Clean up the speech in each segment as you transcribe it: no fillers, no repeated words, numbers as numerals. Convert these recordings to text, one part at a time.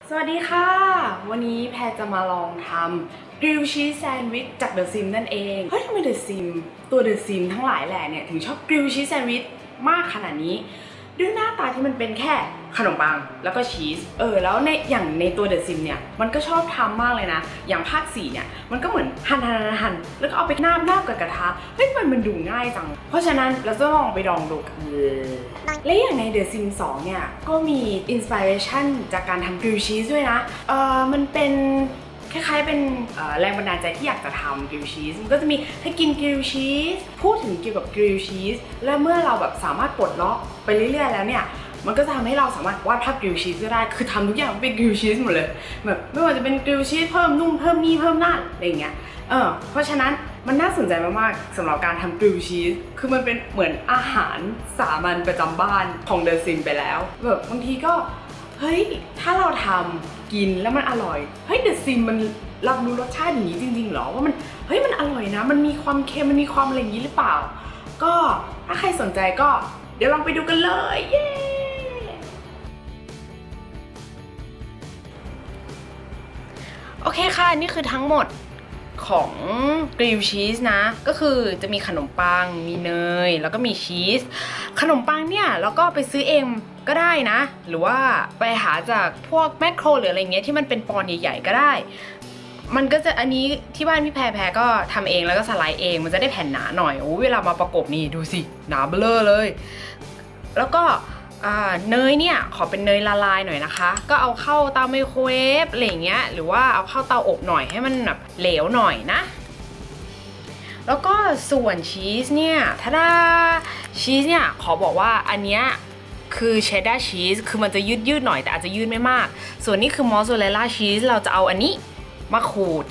สวัสดีค่ะวันนี้แพรจะมาลองทำกริลชีสแซนด์วิชจากเดอะซิมนั่นเองเฮ้ยทำไมเดอะซิมตัวเดอะซิมทั้งหลายแหล่เนี่ยถึงชอบกริลชีสแซนด์วิชมากขนาดนี้ด้วยหน้าตาที่มันเป็นแค่ขนมปังแล้วก็ชีสแล้วในตัวเดอะซิมเนี่ยมันก็ชอบทำมากเลยนะอย่างภาค4เนี่ยมันก็เหมือนหั่นแล้วก็เอาไปนาบกับกระทะเฮ้ยมันดูง่ายจังเพราะฉะนั้นเราจะลองไปลองดูกันและอย่างใน The Sims 2เนี่ยก็มีอินสปิเรชันจากการทำกริลชีสด้วยนะมันเป็นคล้ายๆเป็นแรงบันดาลใจที่อยากจะทำกริลชีสมันก็จะมีให้กินกริลชีสพูดถึงเกี่ยวกับกริลชีสและเมื่อเราแบบสามารถปลดล็อกไปเรื่อยๆแล้วเนี่ยมันก็จะทำให้เราสามารถวาดภาพกริลชีสก็ได้คือทำทุกอย่างเป็นกริลชีสหมดเลยแบบไม่ว่าจะเป็นกริลชีสเพิ่มนุ่มเพิ่มนี่เพิ่มนั่นอะไรอย่างเงี้ยเพราะฉะนั้นมันน่าสนใจมากๆสำหรับการทำกริลชีสคือมันเป็นเหมือนอาหารสามัญประจำบ้านของเดอะซิมไปแล้วแบบบางทีก็เฮ้ยถ้าเราทำกินแล้วมันอร่อยเฮ้ยเดอะซิมมันรับรู้รสชาติอย่างนี้จริงๆหรอว่ามันเฮ้ยมันอร่อยนะมันมีความเค็มมันมีความอะไรอย่างนี้หรือเปล่าก็ถ้าใครสนใจก็เดี๋ยวลองไปดูกันเลยเย้โอเคค่ะนี่คือทั้งหมดของกริลชีสนะก็คือจะมีขนมปังมีเนยแล้วก็มีชีสขนมปังเนี่ยแล้วก็ไปซื้อเองก็ได้นะหรือว่าไปหาจากพวกแมคโครหรืออะไรเงี้ยที่มันเป็นปอนด์ใหญ่ๆก็ได้มันก็จะอันนี้ที่บ้านพี่แพรก็ทำเองแล้วก็สไลด์เองมันจะได้แผ่นหนาหน่อยโอ้เวลามาประกบนี่ดูสิหนาเบ้อเลยแล้วก็เนยเนี่ยขอเป็นเนยละลายหน่อยนะคะก็เอาเข้าเตาไมโครเวฟอะไรอย่างเงี้ยหรือว่าเอาเข้าเตาอบหน่อยให้มันแบบเหลวหน่อยนะแล้วก็ส่วนชีสเนี่ยถ้าได้ชีสเนี่ยขอบอกว่าอันเนี้ยคือเชดดาร์ชีสคือมันจะยืดหน่อยแต่อาจจะยืดไม่มากส่วนนี้คือมอสซาเรลล่าชีสเราจะเอาอันนี้มาขูด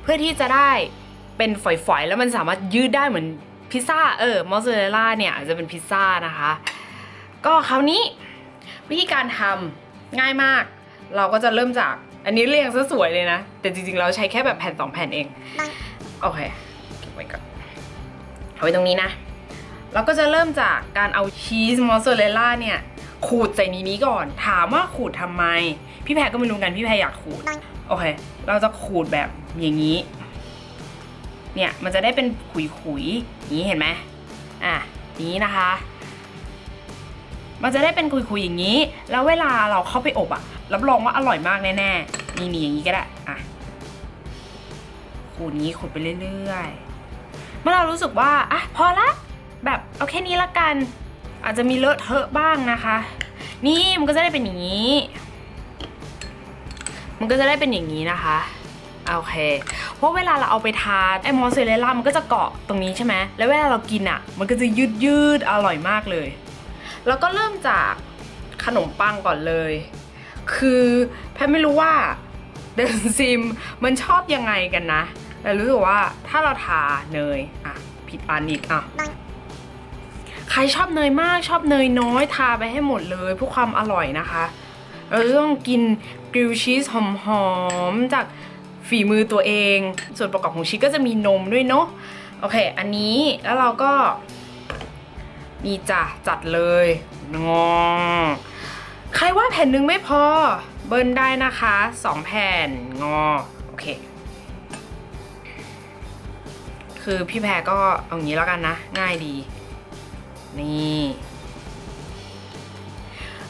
เพื่อที่จะได้เป็นฝอยๆแล้วมันสามารถยืดได้เหมือนพิซซ่ามอสซาเรลล่าเนี่ยอาจจะเป็นพิซซ่านะคะก็คราวนี้วิธีการทำง่ายมากเราก็จะเริ่มจากอันนี้เรียงซะสวยเลยนะแต่จริงๆเราใช้แค่แบบแผ่น2แผ่นเองโอเคเก็บไว้ก่อนเอาไว้ตรงนี้นะเราก็จะเริ่มจากการเอาชีสมอสซาเรลล่าเนี่ยขูดใส่นี้ก่อนถามว่าขูดทำไมพี่แพรก็ไม่รู้กันพี่แพรอยากขูดโอเคเราจะขูดแบบอย่างนี้เนี่ยมันจะได้เป็นขุยๆอย่างนี้เห็นไหมนี้นะคะมันจะได้เป็นคุยๆอย่างนี้แล้วเวลาเราเข้าไปอบรับรองว่าอร่อยมากแน่ๆนี่อย่างนี้ก็ได้ขูดนี้ขูดไปเรื่อยๆเมื่อเรารู้สึกว่าพอละแบบเอาแค่นี้ละกันอาจจะมีเลอะเทอะบ้างนะคะนี่มันก็จะได้เป็นอย่างนี้นะคะโอเคเพราะเวลาเราเอาไปทานไอ้มอสซาเรลล่ามันก็จะเกาะตรงนี้ใช่ไหมแล้วเวลาเรากินมันก็จะยืดอร่อยมากเลยแล้วก็เริ่มจากขนมปังก่อนเลยคือแพรไม่รู้ว่าเดอะซิมมันชอบยังไงกันนะแต่รู้สึกว่าถ้าเราทาเนยผิดอันอีกใครชอบเนยมากชอบเนยน้อยทาไปให้หมดเลยเพื่อความอร่อยนะคะเราต้องกินกริลชีสหอมๆจากฝีมือตัวเองส่วนประกอบของชีสก็จะมีนมด้วยเนาะโอเคอันนี้แล้วเราก็นี่จ้ะจัดเลยงอใครว่าแผ่นหนึ่งไม่พอเบิ้ลได้นะคะ2แผ่นงอโอเคคือพี่แพรก็เอางี้แล้วกันนะง่ายดีนี่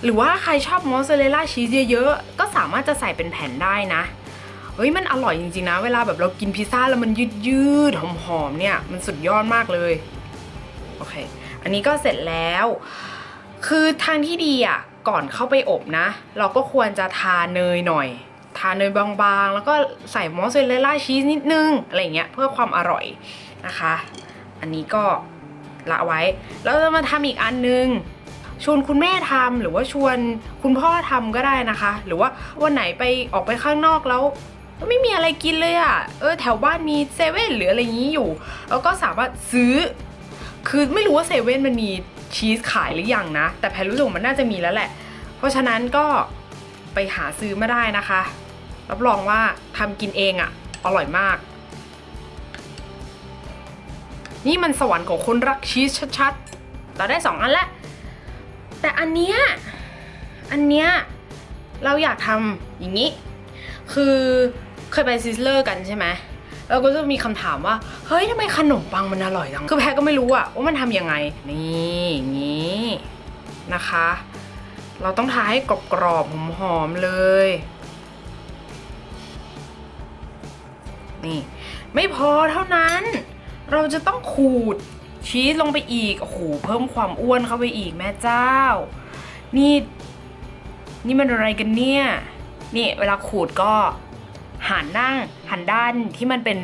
หรือว่าใครชอบมอสซาเรลล่าชีสเยอะๆก็สามารถจะใส่เป็นแผ่นได้นะเฮ้ยมันอร่อยจริงๆนะเวลาแบบเรากินพิซซ่าแล้วมันยืดหอมๆเนี่ยมันสุดยอดมากเลยโอเคอันนี้ก็เสร็จแล้วคือทางที่ดีก่อนเข้าไปอบนะเราก็ควรจะทาเนยหน่อยทาเนยบางๆแล้วก็ใส่มอสซาเรลล่าชีสนิดนึงอะไรเงี้ยเพื่อความอร่อยนะคะอันนี้ก็ละไว้แล้วจะมาทำอีกอันนึงชวนคุณแม่ทำหรือว่าชวนคุณพ่อทำก็ได้นะคะหรือว่าวันไหนไปออกไปข้างนอกแล้วไม่มีอะไรกินเลยแถวบ้านมีเซเว่นหรืออะไรอย่างนี้อยู่แล้วก็สามารถซื้อคือไม่รู้ว่าเซเว่นมันมีชีสขายหรือยังนะแต่แพรรู้สึกมันน่าจะมีแล้วแหละเพราะฉะนั้นก็ไปหาซื้อมาได้นะคะรับรองว่าทำกินเองอร่อยมากนี่มันสวรรค์ของคนรักชีสชัดๆเราได้2อันแล้วแต่อันเนี้ย เราอยากทำอย่างนี้คือเคยไปซิสเลอร์กันใช่ไหมเราก็จะมีคำถามว่าเฮ้ยทำไมขนมปังมันอร่อยจังคือแพรก็ไม่รู้อะว่ามันทำยังไงนี่อย่างนี้นะคะเราต้องทาให้กรอบๆหอมๆเลยนี่ไม่พอเท่านั้นเราจะต้องขูดชีสลงไปอีกโอ้โหเพิ่มความอ้วนเข้าไปอีกแม่เจ้านี่มันอะไรกันเนี่ยนี่เวลาขูดก็หันด้านที่มันเป็น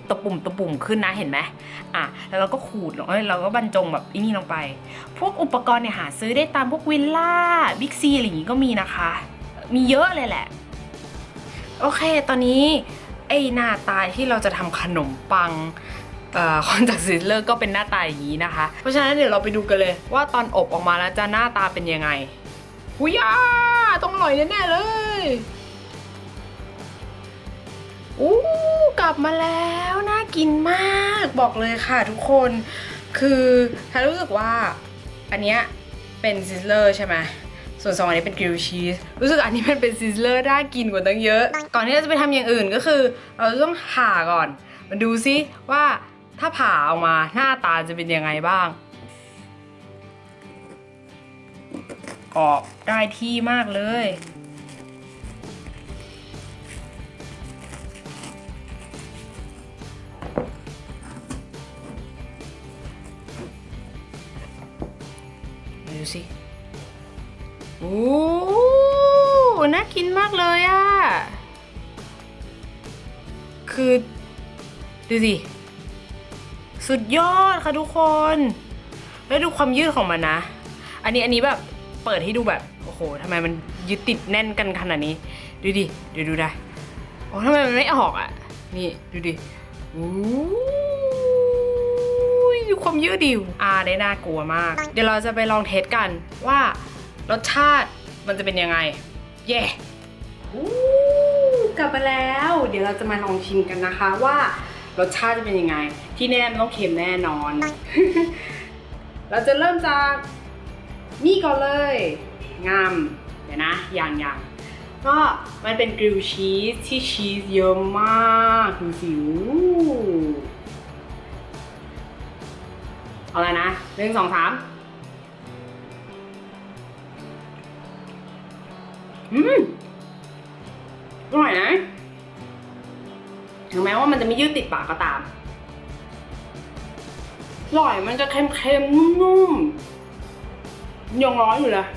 ตะปุ่มขึ้นนะเห็นไหมแล้วเราก็ขูดลงเราก็บรรจงแบบนี่ลงไปพวกอุปกรณ์เนี่ยหาซื้อได้ตามพวกวิลล่าบิ๊กซีอะไรอย่างงี้ก็มีนะคะมีเยอะเลยแหละโอเคตอนนี้ไอ้หน้าตาที่เราจะทำขนมปังคนจากซิสเลอร์ก็เป็นหน้าตาอย่างนี้นะคะเพราะฉะนั้นเดี๋ยวเราไปดูกันเลยว่าตอนอบออกมาแล้วจะหน้าตาเป็นยังไงหุยต้องอร่อยแน่ๆเลยกลับมาแล้วน่ากินมากบอกเลยค่ะทุกคนคือถ้ารู้สึกว่าอันเนี้ยเป็นซิสเลอร์ใช่ไหมส่วน2อันนี้เป็นกริลชีสรู้สึกอันนี้มันเป็นซิสเลอร์น่ากินกว่าตั้งเยอะก่อนที่เราจะไปทำอย่างอื่นก็คือเราต้องผ่าก่อนมาดูซิว่าถ้าผ่าออกมาหน้าตาจะเป็นยังไงบ้างกรอบได้ที่มากเลยดูสิน่ากินมากเลยอะคือดูสิสุดยอดค่ะทุกคนแล้วดูความยืดของมันนะอันนี้แบบเปิดให้ดูแบบโอ้โหทำไมมันยึดติดแน่นกันขนาดนี้ดูดิดูได้โอ้ทำไมมันไม่ออกอ่ะนี่ดูดิดูความยืดดิวได้น่ากลัวมากเดี๋ยวเราจะไปลองเทสกันว่ารสชาติมันจะเป็นยังไงเย่กลับมาแล้วเดี๋ยวเราจะมาลองชิมกันนะคะว่ารสชาติจะเป็นยังไงที่แน่มันต้องเค็มแน่นอน เราจะเริ่มจากนี่ก่อนเลยงามเดี๋ยวนะอย่างก็มันเป็นกริลชีสที่ชีสเยอะมากดูสิเอาละนะ1 2 3อร่อยนะถึงแม้ว่ามันจะไม่ยืดติดปากก็ตามอร่อยมันจะเค็มๆนุ่มๆยังร้อนอยู่เลย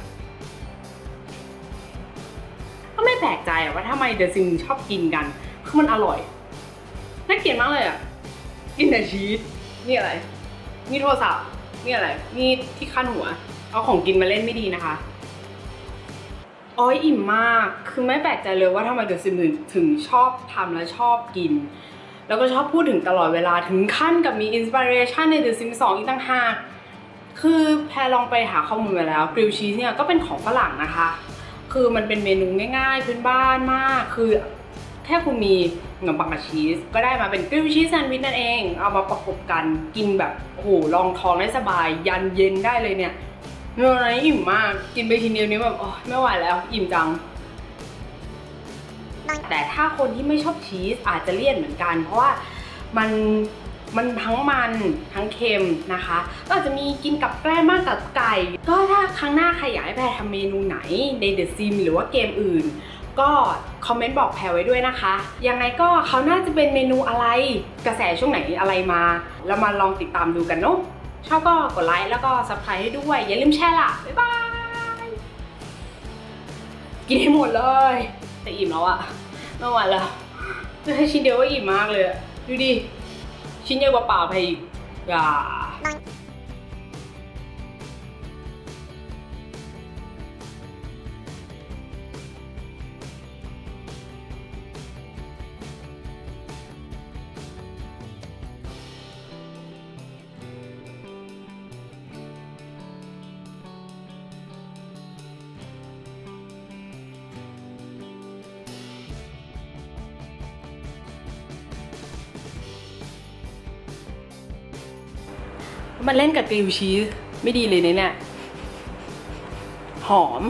ก็ไม่แปลกใจว่าทำไมเดอะซิมชอบกินกันคือมันอร่อยน่ากินมากเลยกินแต่ชีสนี่อะไรนี่โทรศัพท์นี่อะไรนี่ที่ขั้นหัวเอาของกินมาเล่นไม่ดีนะคะอิ่มมากคือไม่แปลกใจเลยว่าทำไมเดอะซิมถึงชอบทำและชอบกินแล้วก็ชอบพูดถึงตลอดเวลาถึงขั้นกับมีอินสปิเรชันใน The Sims 2 อีกต่างหากคือแพรลองไปหาข้อมูลมาแล้วกริลชีสเนี่ยก็เป็นของฝรั่งนะคะคือมันเป็นเมนูง่ายๆพื้นบ้านมากคือแค่คุณมีขนมปังกับชีสก็ได้มาเป็นกริลชีสแซนด์วิชนั่นเองเอามาประกบกันกินแบบโอ้โหรองท้องได้สบายยันเย็นได้เลยเนี่ยเนื้ออะไรอิ่มมากกินไปทีเดียวนี้แบบไม่ไหวแล้วอิ่มจังแต่ถ้าคนที่ไม่ชอบชีสอาจจะเลี่ยนเหมือนกันเพราะว่ามันทั้งมันทั้งเค็มนะคะก็อาจจะมีกินกับแกล้มมากกับไก่ก็ถ้าครั้งหน้าใครอยากให้แพรทำเมนูไหนใน The Sims หรือว่าเกมอื่นก็คอมเมนต์บอกแพรไว้ด้วยนะคะยังไงก็เขาน่าจะเป็นเมนูอะไรกระแสช่วงไหนอะไรมาแล้วมาลองติดตามดูกันเนาะชอบก็กดไลค์แล้วก็ Subscribe ให้ด้วยอย่าลืมแชร์ล่ะบ๊ายบายกินให้หมดเลยแต่อิ่มแล้วอะไม่ไหวแล้วจะให้ชิ้นเดียวก็อิ่มมากเลยดูดิชิ้นใหญ่กว่าปากไปอีกมันเล่นกับกริลชีสไม่ดีเลยเนี่ยหอม